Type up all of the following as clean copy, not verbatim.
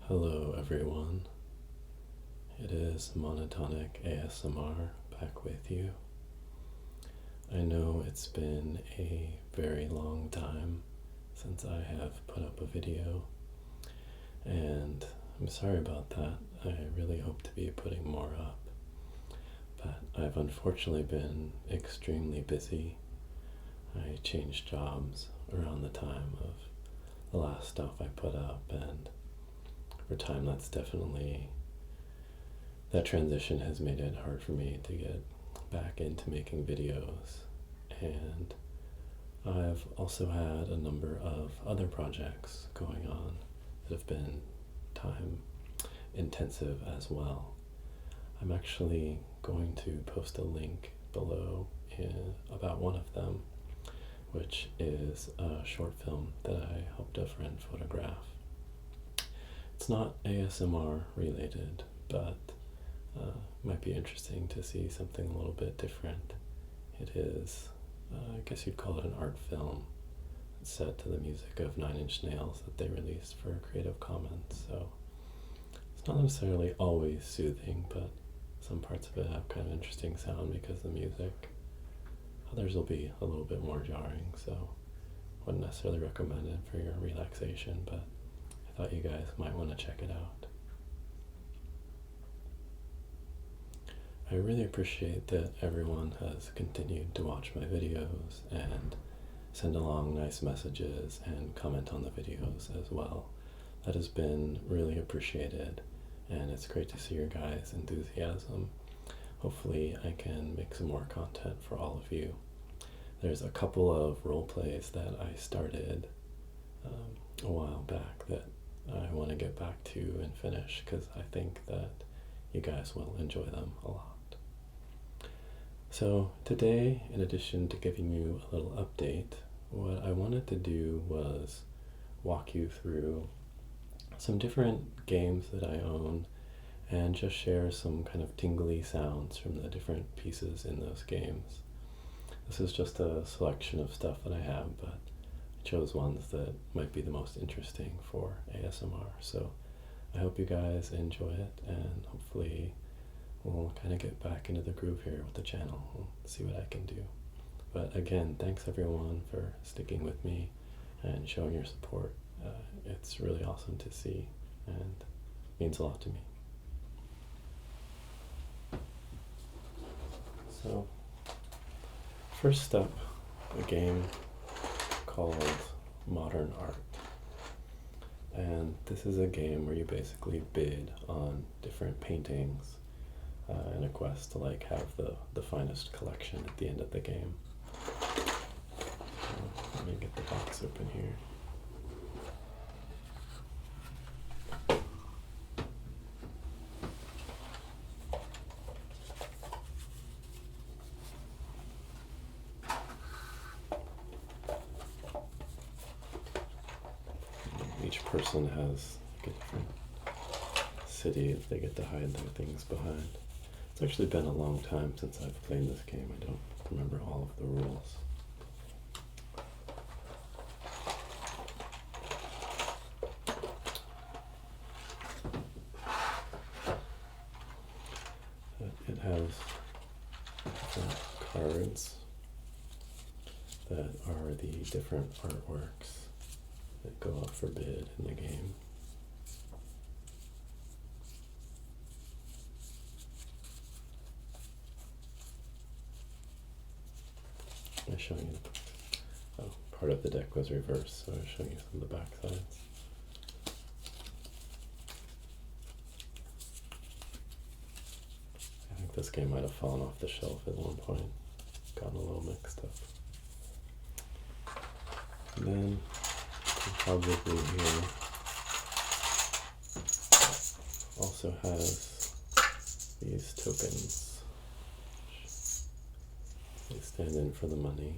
Hello everyone, it is Monotonic ASMR back with you. I know it's been a very long time since I have put up a video, and I'm sorry about that. I really hope to be putting more up, but I've unfortunately been extremely busy. I changed jobs around the time of the last stuff I put up, and over time that transition has made it hard for me to get back into making videos. And I've also had a number of other projects going on that have been time intensive as well. I'm actually going to post a link below about one of them, which is a short film that I helped a friend photograph. It's not ASMR related, but might be interesting to see something a little bit different. It is, I guess you'd call it an art film. It's set to the music of Nine Inch Nails that they released for Creative Commons, so it's not necessarily always soothing, but some parts of it have kind of interesting sound because of the music. Others will be a little bit more jarring, so wouldn't necessarily recommend it for your relaxation, but I thought you guys might want to check it out. I really appreciate that everyone has continued to watch my videos and send along nice messages and comment on the videos as well. That has been really appreciated, and it's great to see your guys' enthusiasm. Hopefully I can make some more content for all of you. There's a couple of role plays that I started a while back that I want to get back to and finish because I think that you guys will enjoy them a lot. So today, in addition to giving you a little update, what I wanted to do was walk you through some different games that I own and just share some kind of tingly sounds from the different pieces in those games. This is just a selection of stuff that I have, but I chose ones that might be the most interesting for ASMR. So I hope you guys enjoy it, and hopefully we'll kind of get back into the groove here with the channel. We'll see what I can do. But again, thanks everyone for sticking with me and showing your support. It's really awesome to see and means a lot to me. So, first up, a game called Modern Art. And this is a game where you basically bid on different paintings in a quest to have the finest collection at the end of the game. So let me get the box open here. Each person has a different city that they get to hide their things behind. It's actually been a long time since I've played this game. I don't remember all of the rules. But it has different cards that are the different artworks that go up for bid in the game. I'm showing you part of the deck was reversed, so I was showing you some of the back sides. I think this game might have fallen off the shelf at one point, gotten a little mixed up. And then probably here also has these tokens. They stand in for the money,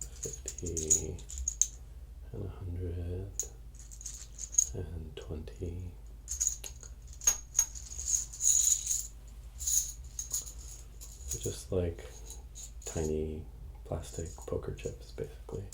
50 and 100 and 20. They're just like tiny plastic poker chips, basically.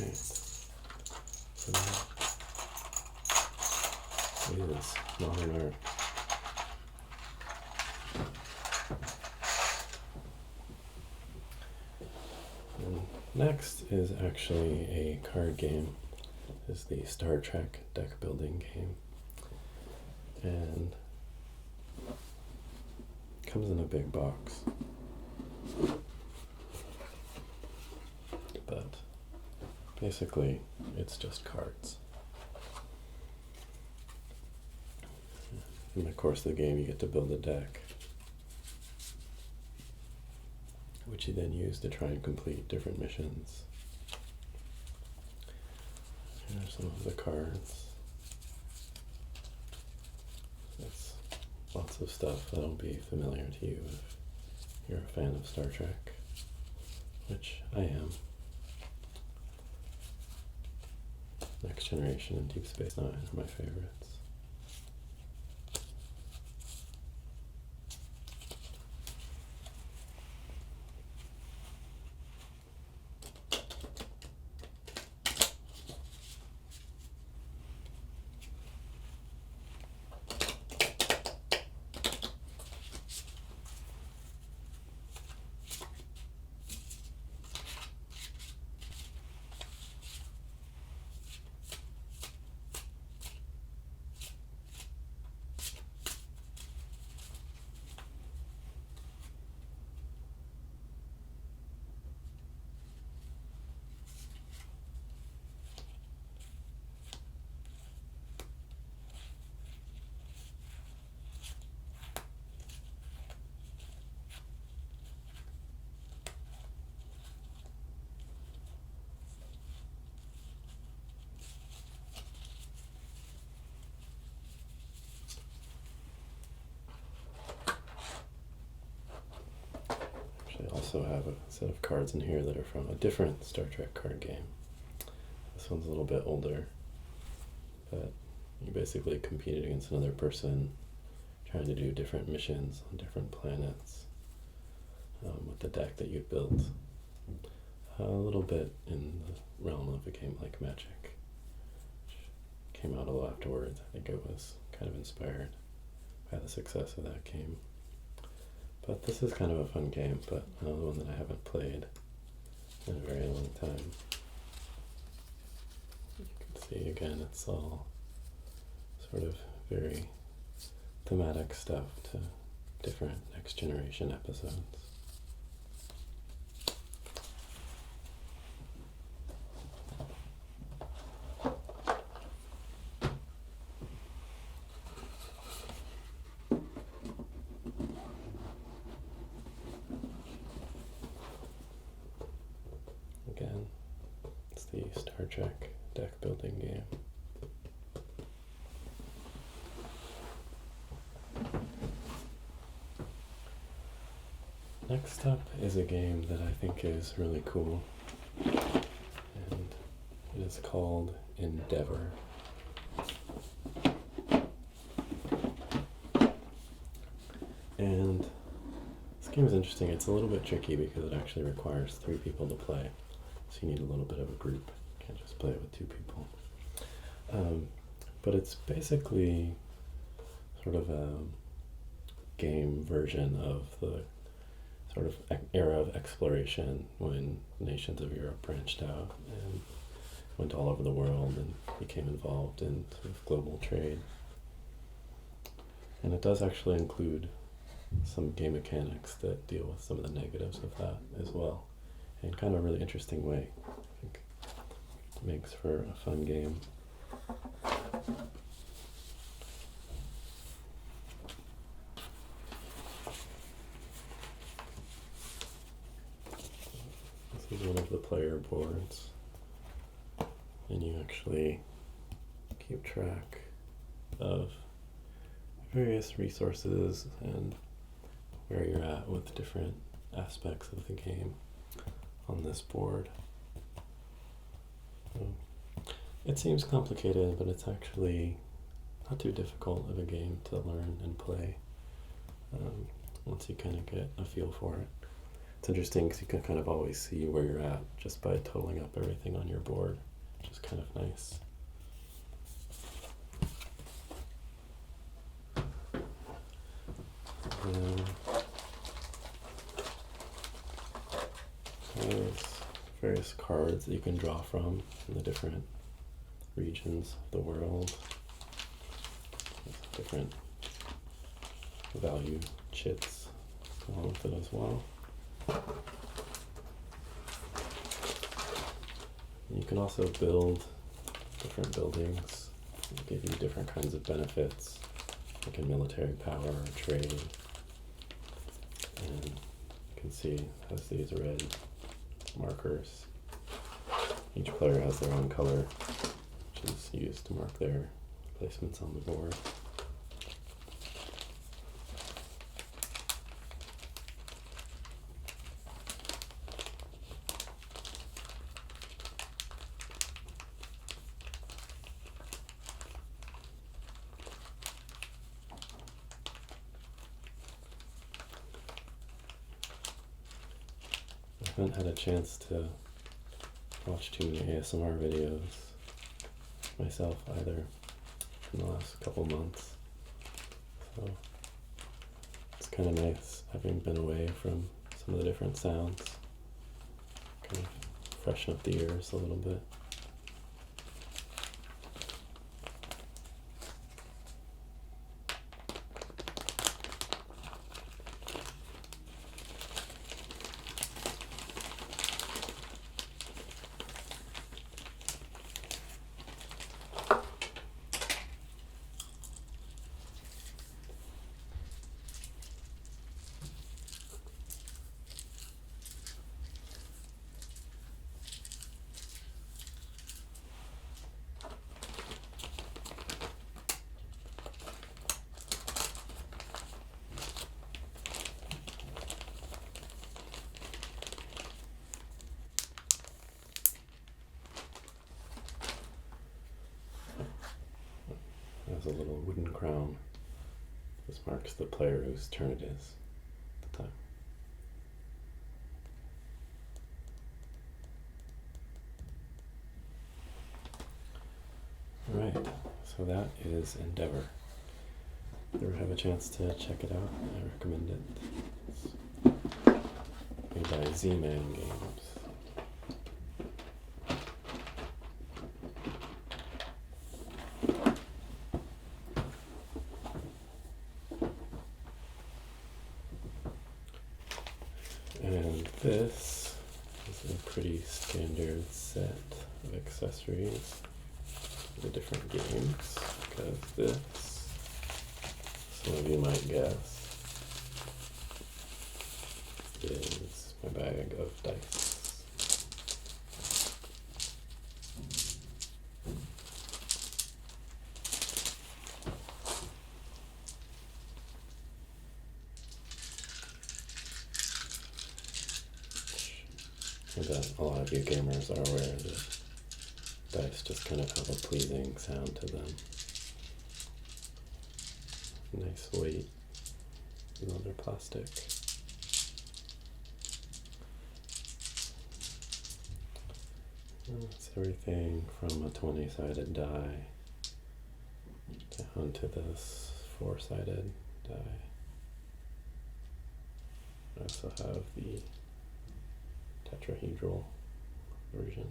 Right. So it is modern art. And next is actually a card game. This is the Star Trek deck building game. And it comes in a big box. But basically, it's just cards. In the course of the game, you get to build a deck, which you then use to try and complete different missions. Here are some of the cards. It's lots of stuff that'll be familiar to you if you're a fan of Star Trek, which I am. Next Generation and Deep Space Nine are my favorites. I also have a set of cards in here that are from a different Star Trek card game. This one's a little bit older, but you basically competed against another person trying to do different missions on different planets with the deck that you built. A little bit in the realm of a game like Magic, which came out a little afterwards. I think it was kind of inspired by the success of that game. But this is kind of a fun game, but another one that I haven't played in a very long time. You can see again, it's all sort of very thematic stuff to different Next Generation episodes. Again, it's the Star Trek deck building game. Next up is a game that I think is really cool, and it is called Endeavor. And this game is interesting. It's a little bit tricky because it actually requires 3 people to play. So you need a little bit of a group. You can't just play it with 2 people. But it's basically sort of a game version of the sort of era of exploration when nations of Europe branched out and went all over the world and became involved in sort of global trade. And it does actually include some game mechanics that deal with some of the negatives of that as well, in kind of a really interesting way. I think it makes for a fun game. This is one of the player boards, and you actually keep track of various resources and where you're at with different aspects of the game on this board. So it seems complicated, but it's actually not too difficult of a game to learn and play once you kind of get a feel for it. It's interesting because you can kind of always see where you're at just by totaling up everything on your board, which is kind of nice. There's various cards that you can draw from in the different regions of the world. There's different value chits along with it as well. You can also build different buildings, give you different kinds of benefits, like in military power or trade. And you can see it has these red markers. Each player has their own color, which is used to mark their placements on the board. I haven't had a chance to watch too many ASMR videos myself either in the last couple months, so it's kind of nice having been away from some of the different sounds, kind of freshen up the ears a little bit. Has a little wooden crown. This marks the player whose turn it is at the time. Alright, so that is Endeavor. If you ever have a chance to check it out, I recommend it. It's made by Z-Man Games. And this is a pretty standard set of accessories for the different games, because this, some of you might guess, is my bag of dice. I bet a lot of you gamers are aware that dice just kind of have a pleasing sound to them. Nice weight, even though they're plastic. And it's everything from a 20-sided die down to this 4-sided die. I also have the tetrahedral version.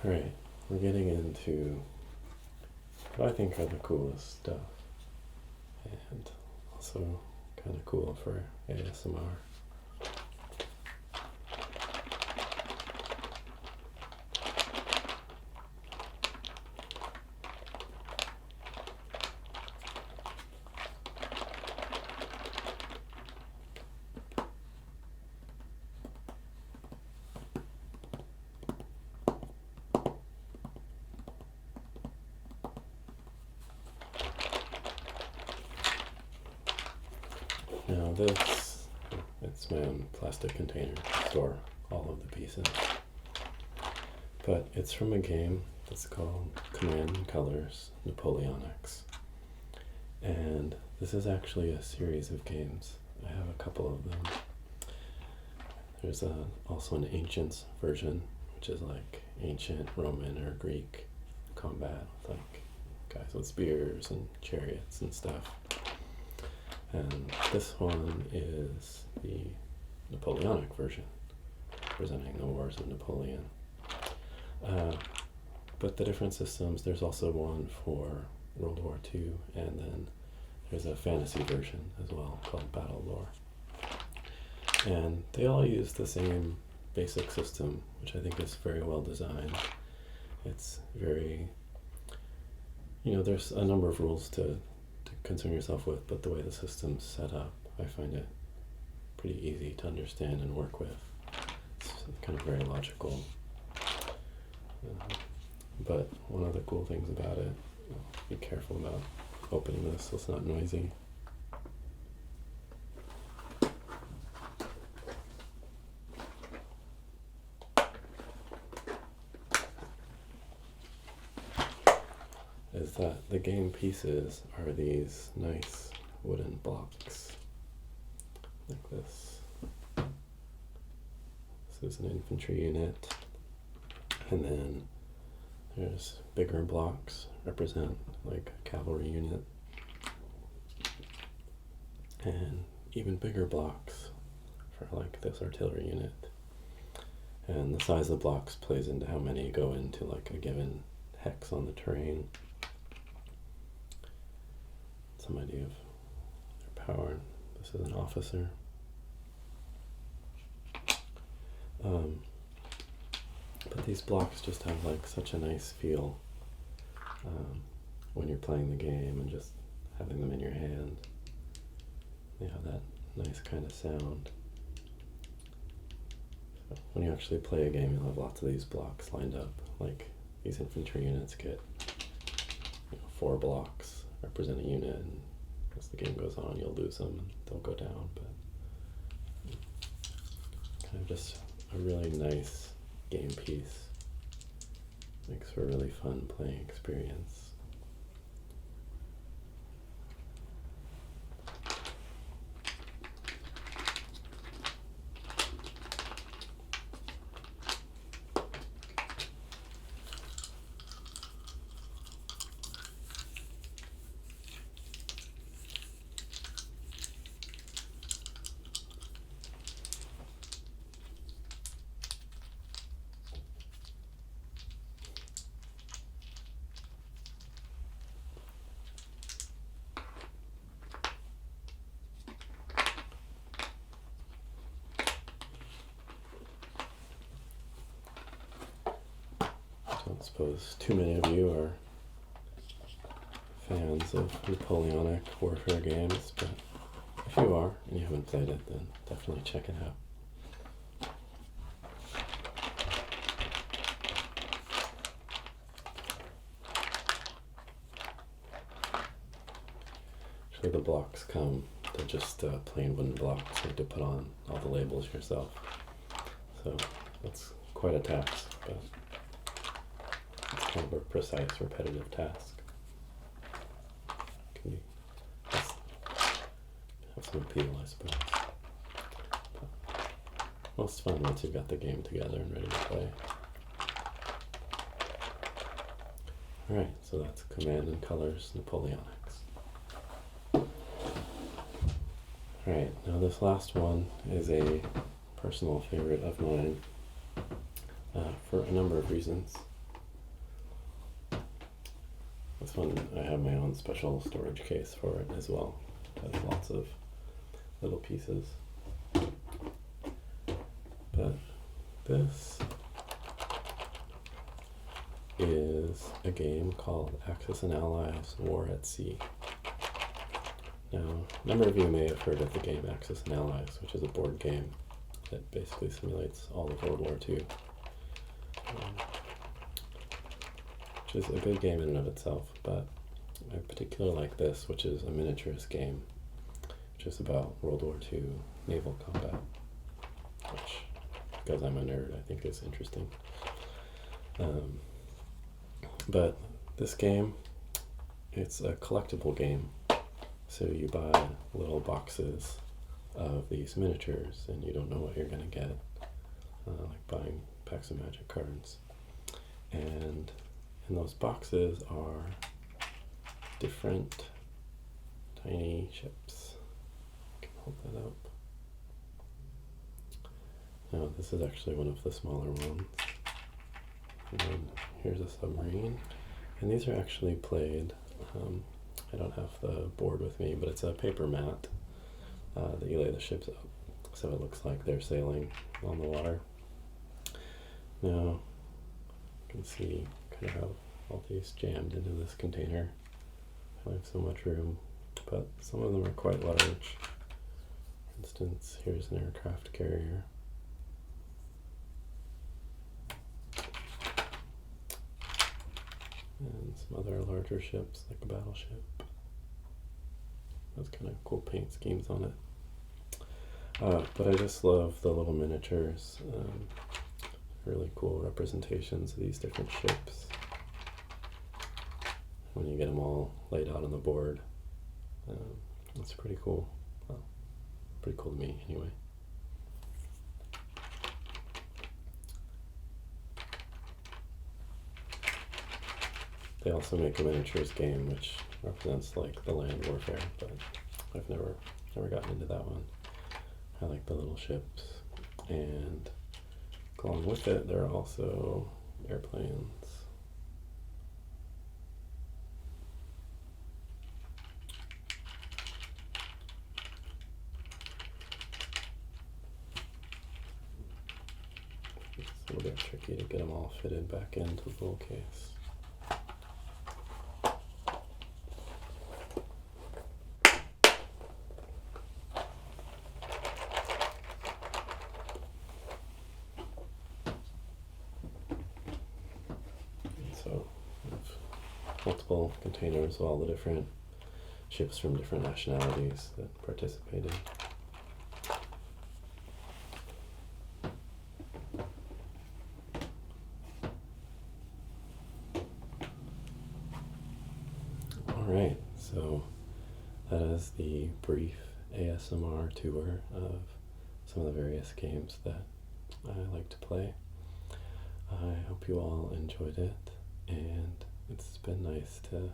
Alright, we're getting into what I think are the coolest stuff, and also kind of cool for ASMR. Now it's my own plastic container to store all of the pieces. But it's from a game that's called Command and Colors Napoleonics. And this is actually a series of games. I have a couple of them. There's also an Ancients version, which is like ancient Roman or Greek combat, with like guys with spears and chariots and stuff. And this one is the Napoleonic version, representing the wars of Napoleon. But the different systems, there's also one for World War II, and then there's a fantasy version as well called Battle Lore. And they all use the same basic system, which I think is very well designed. It's very, there's a number of rules to concern yourself with, but the way the system's set up, I find it pretty easy to understand and work with. It's kind of very logical. But one of the cool things about it, be careful about opening this so it's not noisy. Is that the game pieces are these nice wooden blocks, like this. This is an infantry unit, and then there's bigger blocks, represent like a cavalry unit, and even bigger blocks for like this artillery unit. And the size of the blocks plays into how many go into like a given hex on the terrain. Some idea of their power. This is an officer. But these blocks just have like such a nice feel when you're playing the game and just having them in your hand. They have that nice kind of sound. So when you actually play a game, you'll have lots of these blocks lined up. Like these infantry units get 4 blocks represent a unit, and as the game goes on, you'll lose them and they'll go down. But kind of just a really nice game piece. Makes for a really fun playing experience. I don't suppose too many of you are fans of Napoleonic warfare games, but if you are and you haven't played it, then definitely check it out. Actually, the blocks come, they're just plain wooden blocks. You have to put on all the labels yourself. So that's quite a task, but it's kind of a precise, repetitive task. Can be have some appeal, I suppose. But most fun once you've got the game together and ready to play. Alright, so that's Command and Colors Napoleonics. Alright, now this last one is a personal favorite of mine for a number of reasons. This one, I have my own special storage case for it as well. It has lots of little pieces. But this is a game called Axis and Allies War at Sea. Now, a number of you may have heard of the game Axis and Allies, which is a board game that basically simulates all of World War II. Which is a good game in and of itself, but I particularly like this, which is a miniatures game, which is about World War II naval combat, which, because I'm a nerd, I think is interesting. But this game, it's a collectible game, so you buy little boxes of these miniatures, and you don't know what you're going to get, like buying packs of Magic cards. And in those boxes are different tiny ships. I can hold that up. Now this is actually one of the smaller ones. And then here's a submarine. And these are actually played, I don't have the board with me, but it's a paper mat that you lay the ships up. So it looks like they're sailing on the water. Now, you can see kind of how all these jammed into this container. I have so much room, but some of them are quite large. For instance, here's an aircraft carrier. And some other larger ships, like a battleship. Those kind of cool paint schemes on it. But I just love the little miniatures. Really cool representations of these different ships. When you get them all laid out on the board, it's pretty cool. Well, pretty cool to me, anyway. They also make a miniatures game which represents like the land warfare, but I've never gotten into that one. I like the little ships, and along with it there are also airplanes. It's a little bit tricky to get them all fitted back into the little case. So we have multiple containers of all the different ships from different nationalities that participated. Alright, so that is the brief ASMR tour of some of the various games that I like to play. I hope you all enjoyed it, and it's been nice to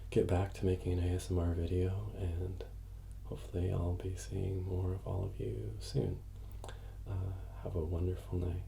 get back to making an ASMR video, and hopefully I'll be seeing more of all of you soon. Have a wonderful night.